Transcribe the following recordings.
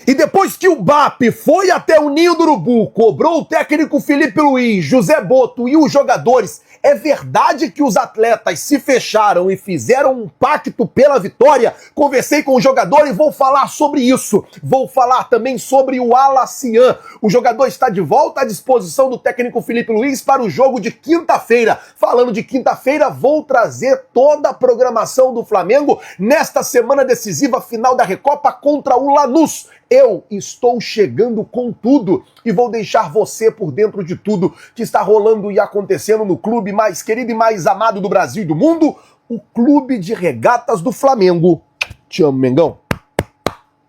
E depois que o BAP foi até o Ninho do Urubu, cobrou o técnico Felipe Luiz, José Boto e os jogadores, é verdade que os atletas se fecharam e fizeram um pacto pela vitória? Conversei com o jogador e vou falar sobre isso. Vou falar também sobre o Alacian. O jogador está de volta à disposição do técnico Felipe Luiz para o jogo de quinta-feira. Falando de quinta-feira, vou trazer toda a programação do Flamengo nesta semana decisiva final da Recopa contra o Lanús. Eu estou chegando com tudo e vou deixar você por dentro de tudo que está rolando e acontecendo no clube mais querido e mais amado do Brasil e do mundo, o Clube de Regatas do Flamengo. Te amo, Mengão.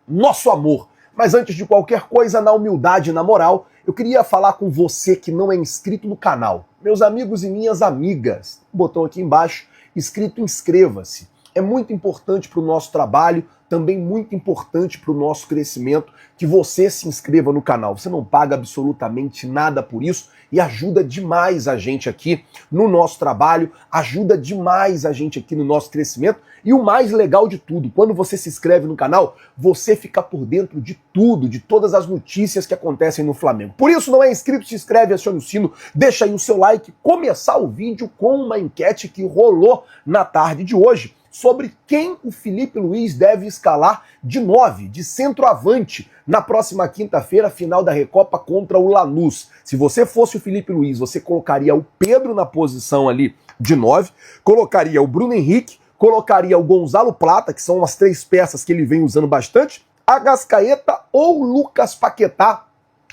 Nosso amor. Mas antes de qualquer coisa, na humildade e na moral, eu queria falar com você que não é inscrito no canal. Meus amigos e minhas amigas, botão aqui embaixo, escrito inscreva-se. É muito importante para o nosso trabalho, também muito importante para o nosso crescimento, que você se inscreva no canal. Você não paga absolutamente nada por isso e ajuda demais a gente aqui no nosso trabalho, ajuda demais a gente aqui no nosso crescimento. E o mais legal de tudo, quando você se inscreve no canal, você fica por dentro de tudo, de todas as notícias que acontecem no Flamengo. Por isso, não é inscrito, se inscreve, aciona o sino, deixa aí o seu like, começar o vídeo com uma enquete que rolou na tarde de hoje, sobre quem o Felipe Luiz deve escalar de 9, de centroavante, na próxima quinta-feira, final da Recopa contra o Lanús. Se você fosse o Felipe Luiz, você colocaria o Pedro na posição ali de 9, colocaria o Bruno Henrique, colocaria o Gonzalo Plata, que são as 3 peças que ele vem usando bastante, Arrascaeta ou Lucas Paquetá,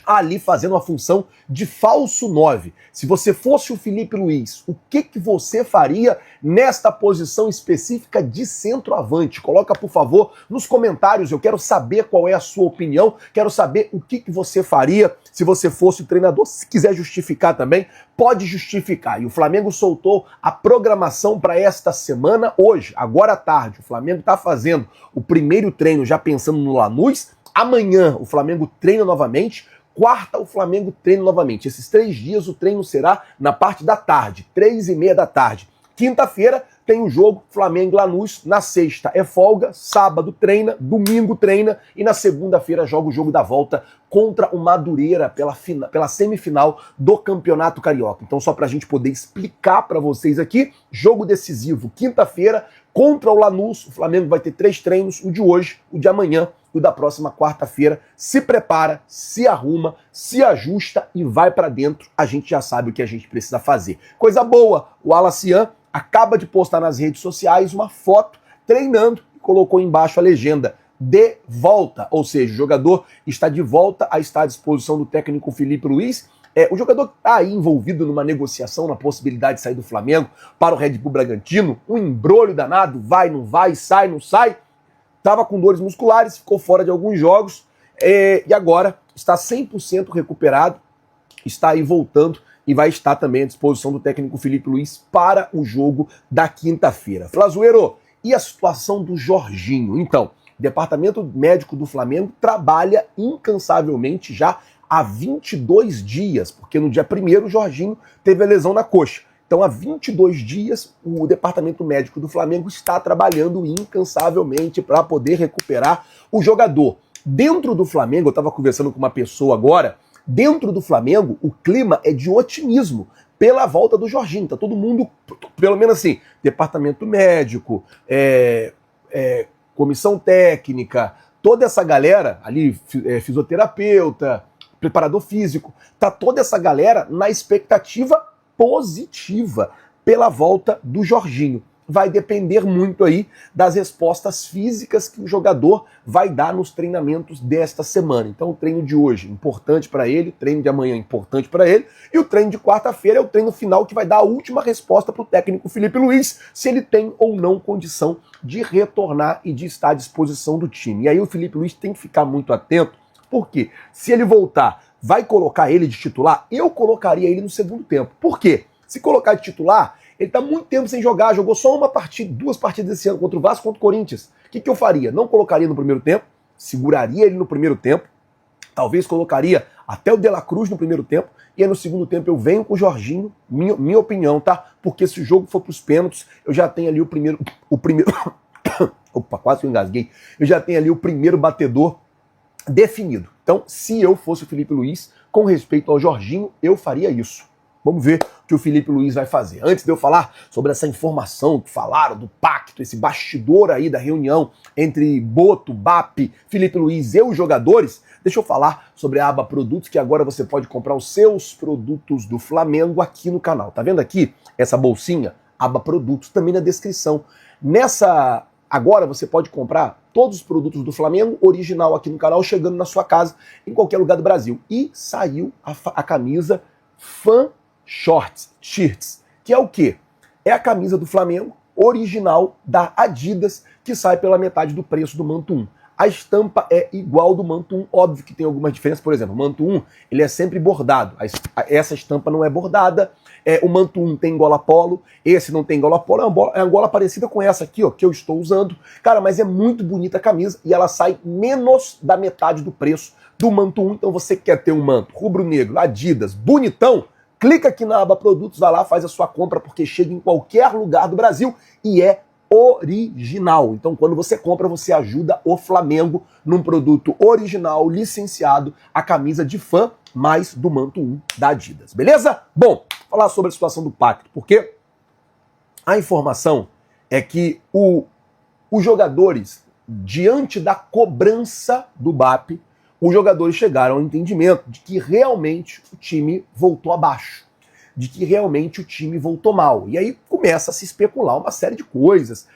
ali fazendo a função de falso 9. Se você fosse o Felipe Luiz, o que você faria nesta posição específica de centroavante? Coloca, por favor, nos comentários, eu quero saber qual é a sua opinião, quero saber o que você faria se você fosse o treinador. Se quiser justificar também, pode justificar. E o Flamengo soltou a programação para esta semana hoje, agora à tarde. O Flamengo está fazendo o primeiro treino já pensando no Lanús. Amanhã o Flamengo treina novamente. Quarta, o Flamengo treina novamente. Esses 3 dias o treino será na parte da tarde, 3h30 da tarde. Quinta-feira tem o jogo Flamengo e Lanús. Na sexta é folga, sábado treina, domingo treina e na segunda-feira joga o jogo da volta contra o Madureira pela semifinal do Campeonato Carioca. Então, só para a gente poder explicar para vocês aqui, jogo decisivo quinta-feira contra o Lanús. O Flamengo vai ter 3 treinos, o de hoje, o de amanhã, o da próxima quarta-feira. Se prepara, se arruma, se ajusta e vai para dentro. A gente já sabe o que a gente precisa fazer. Coisa boa, o Alacian acaba de postar nas redes sociais uma foto treinando e colocou embaixo a legenda de volta, ou seja, o jogador está de volta a estar à disposição do técnico Felipe Luiz. O jogador está aí envolvido numa negociação, na possibilidade de sair do Flamengo para o Red Bull Bragantino, um embrolho danado, vai, não vai, sai, não sai. Estava com dores musculares, ficou fora de alguns jogos e agora está 100% recuperado, está aí voltando e vai estar também à disposição do técnico Felipe Luiz para o jogo da quinta-feira. Flazueiro, e a situação do Jorginho? Então, o departamento médico do Flamengo trabalha incansavelmente já há 22 dias, porque no dia 1º o Jorginho teve a lesão na coxa. Então, há 22 dias, o departamento médico do Flamengo está trabalhando incansavelmente para poder recuperar o jogador. Dentro do Flamengo, eu estava conversando com uma pessoa agora, dentro do Flamengo, o clima é de otimismo pela volta do Jorginho. Tá todo mundo, pelo menos assim, departamento médico, comissão técnica, toda essa galera ali, fisioterapeuta, preparador físico, tá toda essa galera na expectativa positiva pela volta do Jorginho. Vai depender muito aí das respostas físicas que o jogador vai dar nos treinamentos desta semana. Então o treino de hoje, importante para ele, o treino de amanhã, importante para ele, e o treino de quarta-feira é o treino final que vai dar a última resposta para o técnico Felipe Luiz, se ele tem ou não condição de retornar e de estar à disposição do time. E aí o Felipe Luiz tem que ficar muito atento, porque se ele voltar, vai colocar ele de titular? Eu colocaria ele no segundo tempo. Por quê? Se colocar de titular, ele está muito tempo sem jogar, jogou só uma partida, 2 partidas esse ano, contra o Vasco e contra o Corinthians. O que eu faria? Não colocaria no primeiro tempo, seguraria ele no primeiro tempo, talvez colocaria até o De La Cruz no primeiro tempo, e aí no segundo tempo eu venho com o Jorginho, minha opinião, tá? Porque se o jogo for para os pênaltis, eu já tenho ali o primeiro opa, quase que eu engasguei. Eu já tenho ali o primeiro batedor definido. Então, se eu fosse o Felipe Luiz, com respeito ao Jorginho, eu faria isso. Vamos ver o que o Felipe Luiz vai fazer. Antes de eu falar sobre essa informação que falaram do pacto, esse bastidor aí da reunião entre Boto, BAP, Felipe Luiz e os jogadores, deixa eu falar sobre a aba Produtos, que agora você pode comprar os seus produtos do Flamengo aqui no canal. Tá vendo aqui essa bolsinha? Aba Produtos, também na descrição. Agora você pode comprar todos os produtos do Flamengo original aqui no canal, chegando na sua casa, em qualquer lugar do Brasil. E saiu a camisa Fan Shirts, que é o quê? É a camisa do Flamengo original da Adidas, que sai pela metade do preço do Manto 1. A estampa é igual do Manto 1, óbvio que tem algumas diferenças. Por exemplo, o Manto 1 ele é sempre bordado, essa estampa não é bordada. O Manto 1 tem gola polo, esse não tem gola polo, é uma gola parecida com essa aqui, ó, que eu estou usando. Cara, mas é muito bonita a camisa e ela sai menos da metade do preço do Manto 1. Então você quer ter um manto rubro-negro, Adidas, bonitão, clica aqui na aba Produtos, vai lá, faz a sua compra, porque chega em qualquer lugar do Brasil e é original. Então, quando você compra, você ajuda o Flamengo num produto original, licenciado, a camisa de fã, mais do Manto 1 da Adidas. Beleza? Bom, falar sobre a situação do pacto, porque a informação é que os jogadores, diante da cobrança do BAP, os jogadores chegaram ao entendimento de que realmente o time voltou abaixo, de que realmente o time voltou mal. E aí começa a se especular uma série de coisas,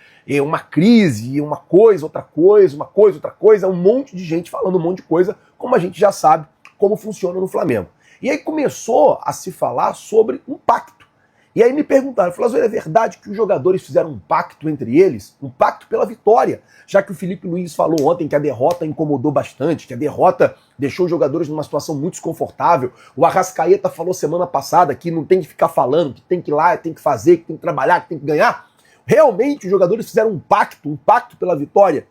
uma crise, uma coisa, outra coisa, uma coisa, outra coisa, um monte de gente falando um monte de coisa, como a gente já sabe como funciona no Flamengo. E aí começou a se falar sobre um pacto. E aí me perguntaram, falaram, é verdade que os jogadores fizeram um pacto entre eles? Um pacto pela vitória, já que o Felipe Luiz falou ontem que a derrota incomodou bastante, que a derrota deixou os jogadores numa situação muito desconfortável. O Arrascaeta falou semana passada que não tem que ficar falando, que tem que ir lá, tem que fazer, que tem que trabalhar, que tem que ganhar. Realmente os jogadores fizeram um pacto pela vitória.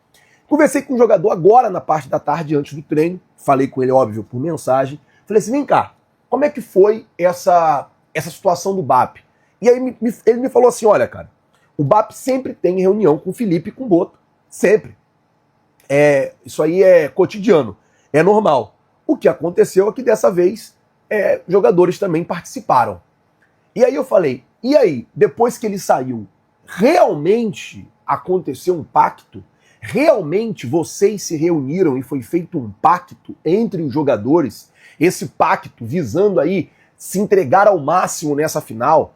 Conversei com um jogador agora na parte da tarde, antes do treino, falei com ele, óbvio, por mensagem. Falei assim, vem cá, como é que foi essa situação do BAP? E aí ele me falou assim, olha, cara, o BAP sempre tem reunião com o Felipe e com o Boto. Sempre. Isso aí é cotidiano, é normal. O que aconteceu é que dessa vez jogadores também participaram. E aí eu falei, e aí, depois que ele saiu, realmente aconteceu um pacto? Realmente vocês se reuniram e foi feito um pacto entre os jogadores? Esse pacto visando aí se entregar ao máximo nessa final?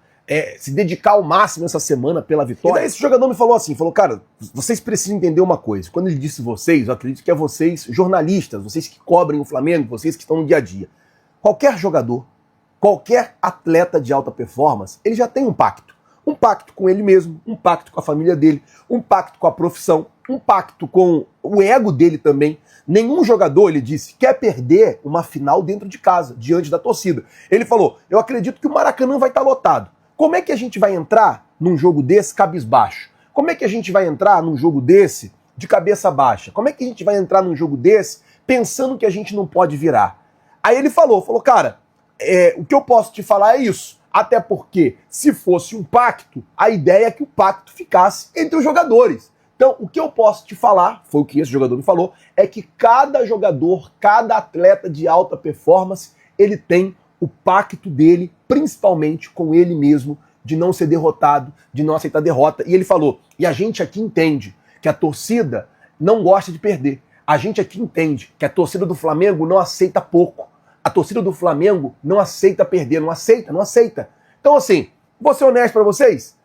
Se dedicar ao máximo essa semana pela vitória. E daí esse jogador me falou assim, cara, vocês precisam entender uma coisa. Quando ele disse vocês, eu acredito que é vocês jornalistas, vocês que cobrem o Flamengo, vocês que estão no dia a dia. Qualquer jogador, qualquer atleta de alta performance, ele já tem um pacto. Um pacto com ele mesmo, um pacto com a família dele, um pacto com a profissão, um pacto com o ego dele também. Nenhum jogador, ele disse, quer perder uma final dentro de casa, diante da torcida. Ele falou, eu acredito que o Maracanã vai estar lotado. Como é que a gente vai entrar num jogo desse cabisbaixo? Como é que a gente vai entrar num jogo desse de cabeça baixa? Como é que a gente vai entrar num jogo desse pensando que a gente não pode virar? Aí ele falou, cara, o que eu posso te falar é isso. Até porque, se fosse um pacto, a ideia é que o pacto ficasse entre os jogadores. Então, o que eu posso te falar, foi o que esse jogador me falou, é que cada jogador, cada atleta de alta performance, ele tem o pacto dele, principalmente com ele mesmo, de não ser derrotado, de não aceitar derrota. E ele falou, e a gente aqui entende que a torcida não gosta de perder. A gente aqui entende que a torcida do Flamengo não aceita pouco. A torcida do Flamengo não aceita perder, não aceita. Então assim, vou ser honesto para vocês,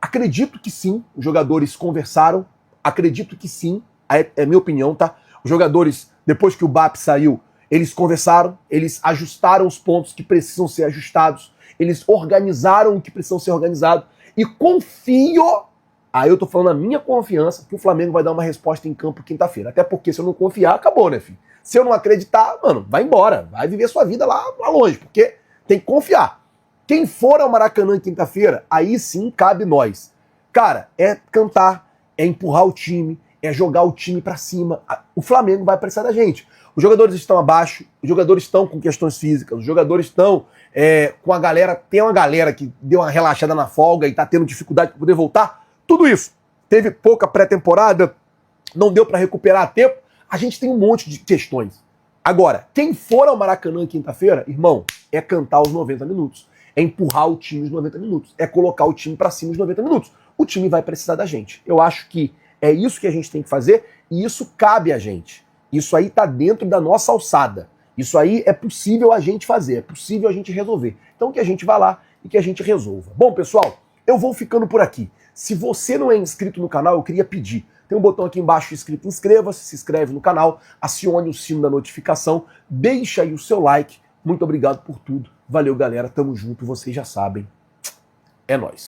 acredito que sim, os jogadores conversaram, acredito que sim, é minha opinião, tá? Os jogadores, depois que o BAP saiu, eles conversaram, eles ajustaram os pontos que precisam ser ajustados, eles organizaram o que precisam ser organizado, e confio, aí eu tô falando a minha confiança, que o Flamengo vai dar uma resposta em campo quinta-feira. Até porque se eu não confiar, acabou, né, filho? Se eu não acreditar, mano, vai embora, vai viver sua vida lá longe, porque tem que confiar. Quem for ao Maracanã quinta-feira, aí sim cabe nós. Cara, é cantar, é empurrar o time, é jogar o time pra cima. O Flamengo vai precisar da gente. Os jogadores estão abaixo, os jogadores estão com questões físicas, os jogadores estão com a galera, tem uma galera que deu uma relaxada na folga e tá tendo dificuldade para poder voltar. Tudo isso. Teve pouca pré-temporada, não deu para recuperar a tempo. A gente tem um monte de questões. Agora, quem for ao Maracanã quinta-feira, irmão, é cantar os 90 minutos. É empurrar o time os 90 minutos. É colocar o time pra cima os 90 minutos. O time vai precisar da gente. Eu acho que é isso que a gente tem que fazer e isso cabe a gente. Isso aí tá dentro da nossa alçada. Isso aí é possível a gente fazer, é possível a gente resolver. Então que a gente vá lá e que a gente resolva. Bom, pessoal, eu vou ficando por aqui. Se você não é inscrito no canal, eu queria pedir. Tem um botão aqui embaixo escrito inscreva-se, se inscreve no canal, acione o sino da notificação, deixa aí o seu like. Muito obrigado por tudo. Valeu, galera. Tamo junto, vocês já sabem. É nóis.